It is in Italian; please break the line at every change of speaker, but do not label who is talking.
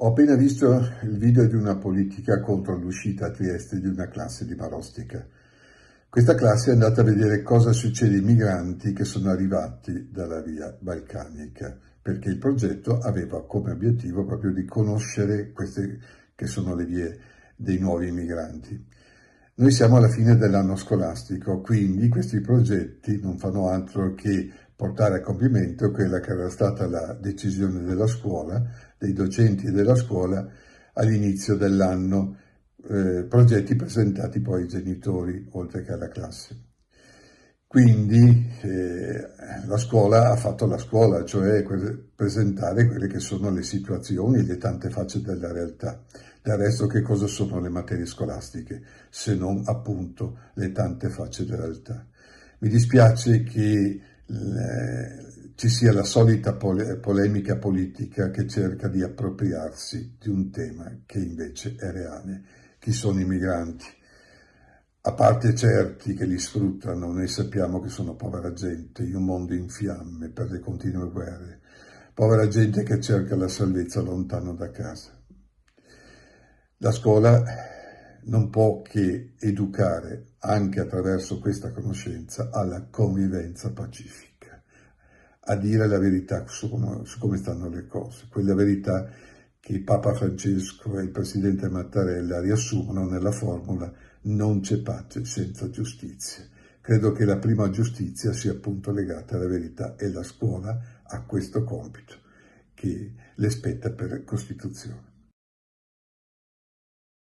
Ho appena visto il video di una politica contro l'uscita a Trieste di una classe di Marostica. Questa classe è andata a vedere cosa succede ai migranti che sono arrivati dalla via balcanica, perché il progetto aveva come obiettivo proprio di conoscere queste che sono le vie dei nuovi migranti. Noi siamo alla fine dell'anno scolastico, quindi questi progetti non fanno altro che portare a compimento quella che era stata la decisione della scuola, dei docenti della scuola all'inizio dell'anno, progetti presentati poi ai genitori oltre che alla classe. Quindi la scuola ha fatto la scuola, cioè presentare quelle che sono le situazioni, le tante facce della realtà. Del resto che cosa sono le materie scolastiche, se non appunto le tante facce della realtà. Mi dispiace che ci sia la solita polemica politica che cerca di appropriarsi di un tema che invece è reale. Chi sono i migranti? A parte certi che li sfruttano, noi sappiamo che sono povera gente in un mondo in fiamme per le continue guerre, povera gente che cerca la salvezza lontano da casa. La scuola non può che educare, anche attraverso questa conoscenza, alla convivenza pacifica, a dire la verità su come stanno le cose, quella verità che Papa Francesco e il Presidente Mattarella riassumono nella formula non c'è pace senza giustizia. Credo che la prima giustizia sia appunto legata alla verità e la scuola ha questo compito che le spetta per Costituzione.